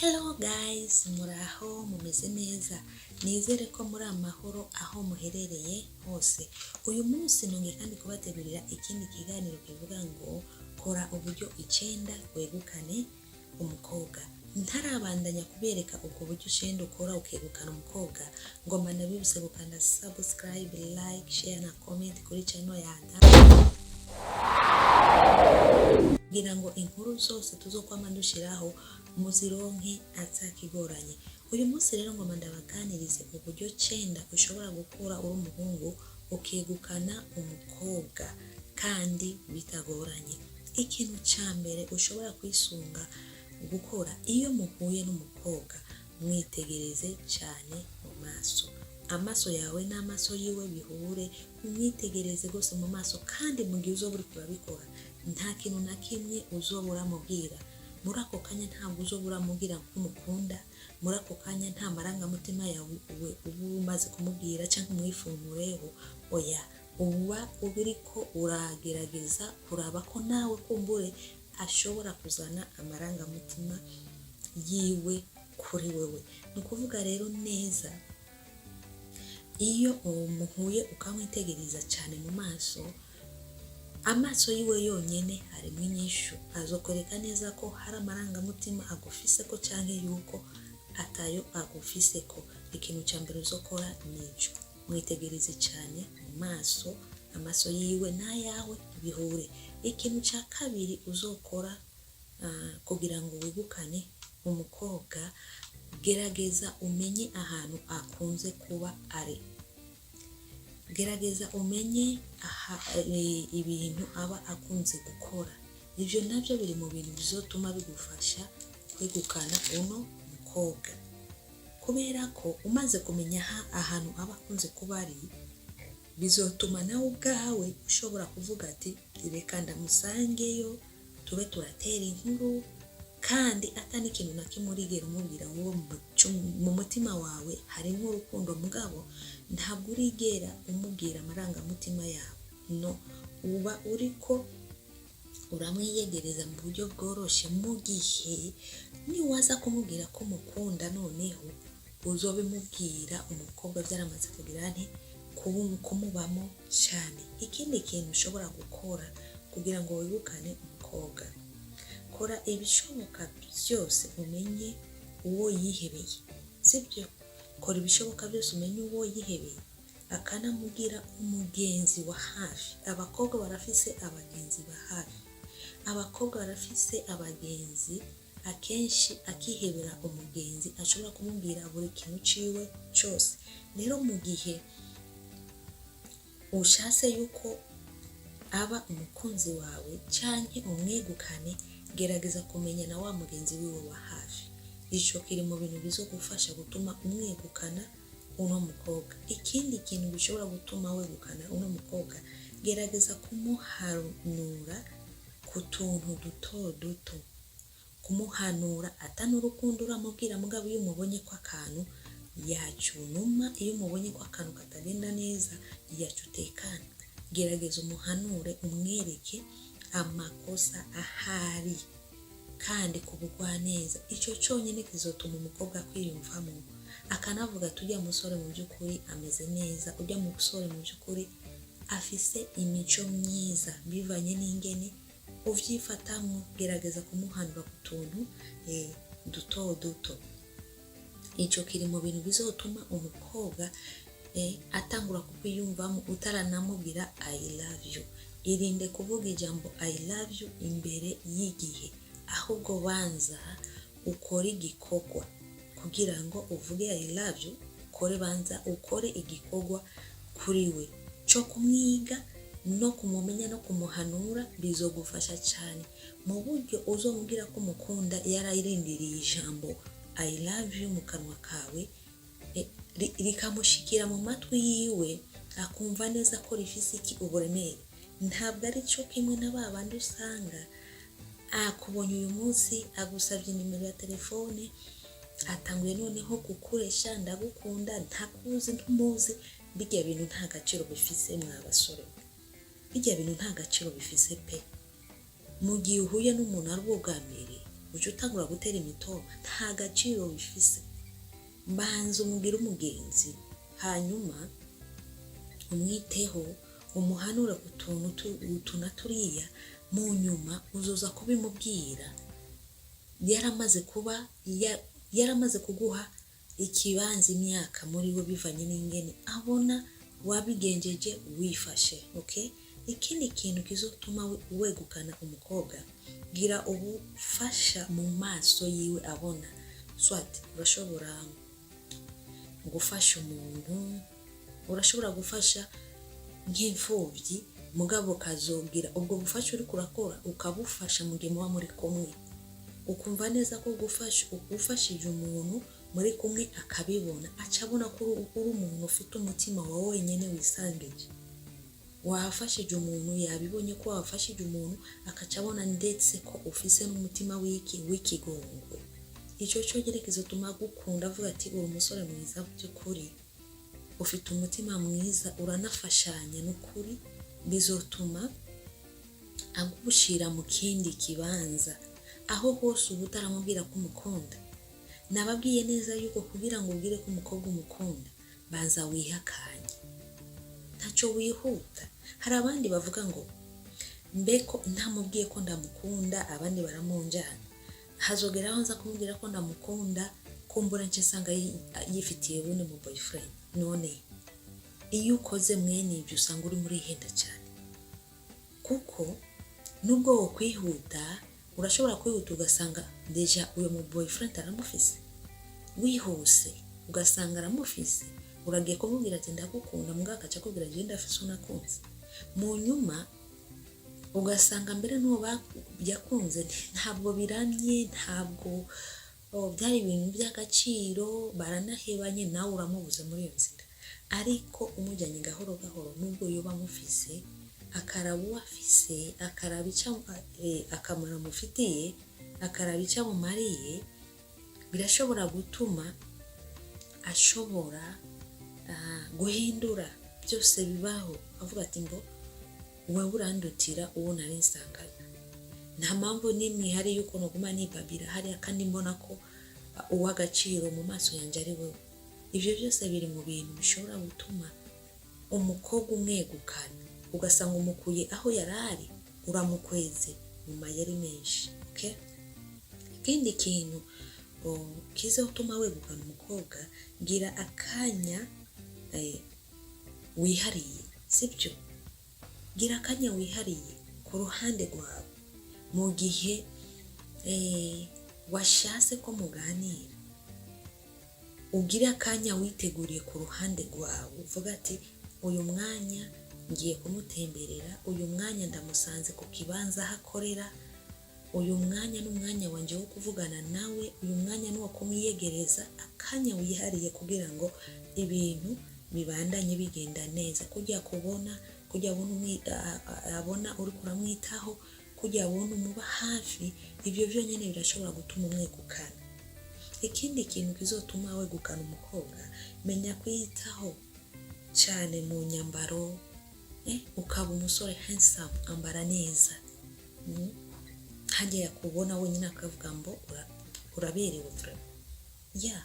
Hello guys, muraho mumeze neza. Nizere ko muri amahoro aho muherereye hose. Uyu munsi nongeye kandi kubategurira ikindi kiganiro kivuga ngo kora uburyo 9 wegukane umukobwa. Ntarabandanya kubereka ubwo buryo 9 ukora ukegukana umukobwa, ngomba nabibuse gukanda subscribe, like, share na comment kuri channel yanjye. Kugira ngo inkuru zose tuzokwama dushiraho muzironke atakigoranye. Uyu munsi rero ngomba ndabaganirize uburyo 9 ushobora gukora uri umuhungu ukegukana umukobwa kandi bitagoranye. Ikintu cyambere ushobora kwisunga gukora iyo muhuye n'umukobwa, mwitegereze cyane mu maso. Amaso yawe n'amaso yiwe bihure, mwitegereze gose mu maso, kandi mu gihe uzoburi kubabikora nta kintu na kimwe uzobura mubwira. Muri ako kanya ntabwo uzobura mubwira kumukunda, muri ako kanya nta marangamutima yawe ubu umaze kumubwira cyangwa umwifumureho. Oya, uba uriko uragerageza kuraba ko nawe kumbure ashobora kuzana amarangamutima yiwe kuri wewe. Nukuvuga rero neza, iyo umuhuye ukamwitegereza cyane mu maso, amaso yiwe yonyene harimo inyishu, azokwereka neza ko hari amarangamutima agufise ko cyangwa yuko atayo agufise ko. Ikintu cyambere uzokora nico, mwitegereze cyane mu maso, amaso yiwe n'ayawe bihure. Ikintu cya kabiri uzokora kugira ngo wegukane umukobwa, gerageza umenye ahantu akunze kuba ari. Gerageza umenye ibintu aba akunze gukora. Ibyo nabyo biri mu bintu bizotuma bigufasha kwegukana uno mukobwa, kubera ko umaze kumenya ahantu aba akunze kuba ari, bizotuma nawe ubwawe ushobora kuvuga ati reka ndamusangeyo tube turatera inkuru, kandi atani ikintu na kimwe urigera umubwira ngo mu mutima wawe harimo urukundo, mugabo ntabwo urigera umubwira amarangamutima yawe. No, uba uriko uramwiyegereza mu buryo bworoshye. Mu gihe niwaza kumubwira ko mukunda, noneho uzobimubwira umukobwa byaramaze kugira nti kumubamo cyane. Ikindi kintu ushobora gukora kugira ngo wegukane umukobwa, kora ibishoboka byose umenye uwo yihebeye, sibyo? Kora ibishoboka byose umenye uwo yihebeye, akanamubwira umugenzi wa hafi. Abakobwa barafise abagenzi ba hafi, abakobwa barafise abagenzi akenshi akihebera umugenzi ashobora kumubwira buri kintu ciwe cyose. Rero mu gihe ushase yuko aba umukunzi wawe canke umwegukane, gerageza kumenya na wa mugenzi wiwe wa hafi. Ico kiri mu bintu bizogufasha gutuma umwegukana uno mukobwa. Ikindi kintu bishobora gutuma wegukana uno mukobwa, gerageza kumuhanura ku tuntu duto duto. Kumuhanura atani urukundo uramubwira, mugabo iyo umubonye ko akantu yacunuma, iyo umubonye ko akantu katagenda neza yacutekana, gerageza umuhanure, umwereke amakosa ahari kandi kubugwa neza. Icyo cyonyine kizotuma umukobwa kwiyumvamo, akanavuga tujya musore mu by'ukuri ameze neza, ujya musore mu by'ukuri afise imico myiza bivanye n'ingene uvyifatamo. Gerageza kumuhanura ku tuntu duto duto. Icyo kiri mu bintu bizotuma umukobwa atangura kukwiyumvamo utaranamubwira I love you. Irinde kuvuga ijambo I love you imbere y'igihe, ahubwo banza ukore igikorwa kugira ngo uvuge I love you. Banza ukore igikorwa kuri we cyo kumwiga no kumumenya no kumuhanura. Bizogufasha cyane mu buryo uzomubwira ko mukunda yarayirindiriye ijambo I love you mu kanwa kawe, rikamushikira mu matwi yiwe, akumva neza ko rifise iki uburemere. Ntabwo ari cyo kimwe na babandi usanga akubonye uyu munsi agusabye nimero ya telefone, atanguye noneho kukuresha ndagukunda, ntakuzi ntumuzi. Bijya bintu nta gaciro bifise mwa basore, bijya bintu nta gaciro bifise pe. Mu gihe uhuye n'umuntu ari ubwa mbere, uje utangura gutera imitoma nta gaciro bifise. Mbanza umubwire umugenzi, hanyuma umwiteho, umuhanura ku tuntu na turiya, mu nyuma uzoza kubimubwira yaramaze kuguha ikibanza imyaka muri we bivanye n'ingene abona wabigenjeje wifashe. Okay, ikindi kintu kizotuma wegukana umukobwa, gira ubufasha mu maso yiwe abona. Swati urashobora gufasha umuntu, urashobora gufasha nk'imfubyi, mugabo kazobwira ubwo bufasha uri kurakora ukabufasha mu gihe muba muri kumwe, ukumva neza ko ugufashije umuntu muri kumwe akabibona, acabona ko uri umuntu ufite umutima wawe wenyine wisangije. Wafashije umuntu, yabibonye ko wafashije umuntu, akacabona ndetse ko ufise n'umutima w'ikigongwe. Icyo cyo gerekezo tuma gukunda, avuga ati uri umusore mwiza by'ukuri, ufite umutima mwiza, uranafashanya n'ukuri, bizotuma agushira mu kindi kibanza. Aho hose uba utaramubwira ko umukunda. Nababwiye neza yuko kugira ngo ubwire ko umukobwa umukunda, banza wihakanye, ntacyo wihuta. Hari abandi bavuga ngo mbeko ntamubwiye ko ndamukunda, abandi baramunjana, hazogeraho nza kumubwira ko ndamukunda, kumbura nce nsanga yifitiye bundi mu boyfriend. None iyo ukoze mwene ibyo usanga uri muri henda cyane, kuko nubwo wo kwihuta, urashobora kwihuta ugasanga deja uyo mu boyfriend aramufise. Wihuse ugasanga aramufise, uragiye kumubwira ati ndagukunda, mbwa akaca akubwira je ndafise unakunze. Mu nyuma ugasanga mbere n'uwo yakunze ntabwo biramye, ntabwo byari ibintu by'agaciro, baranahebanye, nawe uramubuze muri iyo nzira. Ariko umujyanye gahoro gahoro, nubwo yoba amufise, akaraba uwo afise, akaraba akamaro amufitiye, akaraba icyo amumariye, birashobora gutuma ashobora guhindura. Byose bibaho, avuga ati ngo wowe urandutira uwo nari nsangana, nta mpamvu n'imwe ihari yuko nuguma nibabira hariya kandi mbona ko uw'agaciro mu maso yanjye ari wowe. Ibyo byose biri mu bintu bishobora gutuma umukobwa umwegukana, ugasanga umukuye aho yari ari, uramukweze mu mayeri menshi. Okay, ikindi kintu kiza gutuma wegukana umukobwa, gira akanya wihariye, sibyo? Gira akanya wihariye ku ruhande rwawe, mu gihe washatse ko muganira, ugira akanya witeguriye ku ruhande rwawe, uvuga ati uyu mwanya ngiye kumutemberera, uyu mwanya ndamusanze ku kibanza aho akorera, uyu mwanya n'umwanya wanje wo kuvugana nawe, uyu mwanya n'uwo kumwiyegereza. Akanya wihariye kugira ngo ibintu bibandanye bigenda neza, kujya kubona, kujya abona uri kuramwitaho, kujya abona umuba hafi. Ibyo byonyine birashobora gutuma umwegukana. Ikindi kintu kizotuma wegukana umukobwa, menya kwiyitaho cyane mu nyambaro, ukaba umusore handsome, ambara neza. Hajya yakubona wenyine akavuga ngo uraberewe vraiment.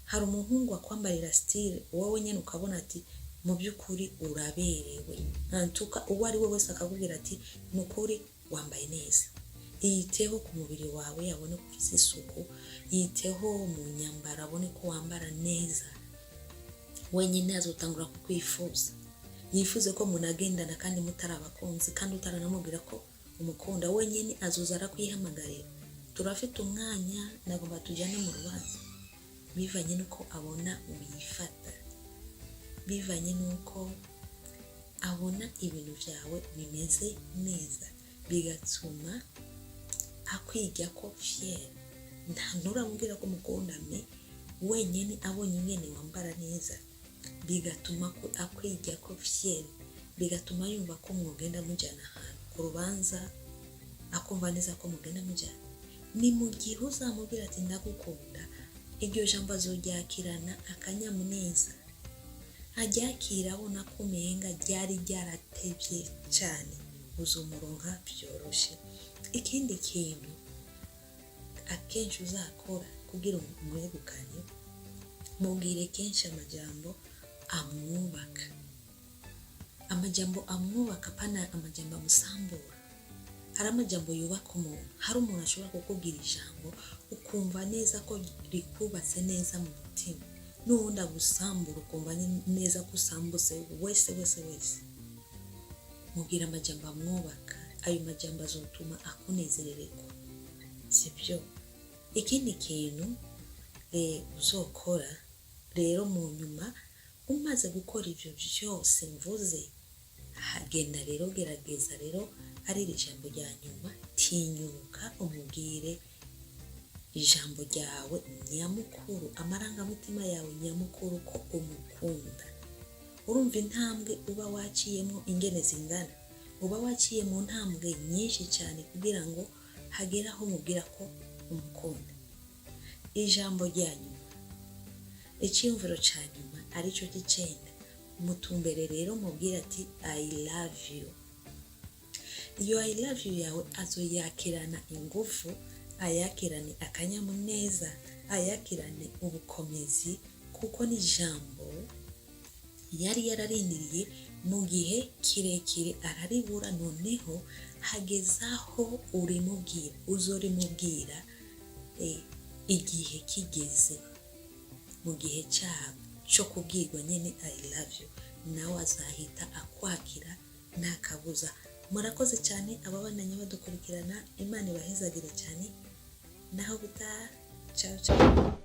Hari umuhungu akwambarira style, wowe nyine ukabona ati mu by'ukuri uraberewe. Ntantuka uwo ari we wese akakubwira ati nukuri wambaye neza. Yiteho ku mubiri wawe, abone ko ufite isuku, yiteho mu nyambaro, abone ko wambara neza. Wenyine azotangura kukwifuza, yifuze ko munagendana kandi mutarabakunzi, kandi utaranamubwira ko umukunda. Wenyine azoza arakwihamagarira, turafite umwanya, nagomba tujyane mu rubanza. Bivanye nuko abona ubifata, bivanye nuko abona ibintu byawe bimeze neza, bigatuma akwiga ko fier. Nturamubwira ko mukundane, wenyine abonye ingene wambara neza, bigatuma akwiga ko fier, bigatuma yumva ko mwogenda mujyana ahantu ku rubanza, akumva neza ko mugenda mujyana. Ni mu gihe uzamubwira ati ndagukunda, iryo jambo azoryakirana akanyamuneza, aryakira abona ko umenga ryari ryaratevye cyane, uzumuronka byoroshye. Ikindi kintu akenshi uzakora kugira umwegukane, mubwire kenshi amajambo amwubaka, amajambo amwubaka, pana amajambo amusambura. Hari amajambo yubaka umuntu. Hari umuntu ashobora kukubwira ijambo ukumva neza ko rikubatse neza mu mutima, n'uwundi agusambura ukumva neza ko usambutse wese. Mubwira amajambo amwubaka, ayo majambo azotuma akunezerererwa, sibyo? Ikindi kintu uzokora rero mu nyuma, umaze gukora ivyo byose mvuze, hagenda rero gerageza rero ari iri jambo rya nyuma, tinyuka umubwire ijambo ryawe nyamukuru, amarangamutima yawe nyamukuru ko umukunda. Urumva intambwe uba waciyemo ingene zingana, uba waciye mu ntambwe nyinshi cyane kugira ngo hagere aho mubwira ko umukunda. Ijambo rya nyuma, icyumviro cya nyuma aricyo cy'icenda, mutumbere rero mubwira ati I love you. Iyo I love you yawe azoyakirana ingufu, ayakirane akanyamuneza, ayakirane ubukomezi, kuko ni ijambo yari yararindiriye mu gihe kirekire araribura, noneho hagezaho urimubwira, uzorimubwira igihe kigeze, mu gihe cyabo cyo kubwirwa nyine I love you, nawe azahita akwakira nta kabuza. Murakoze cyane ababananye badukurikirana, Imana ibahezagire cyane, naho butaha, ciao ciao.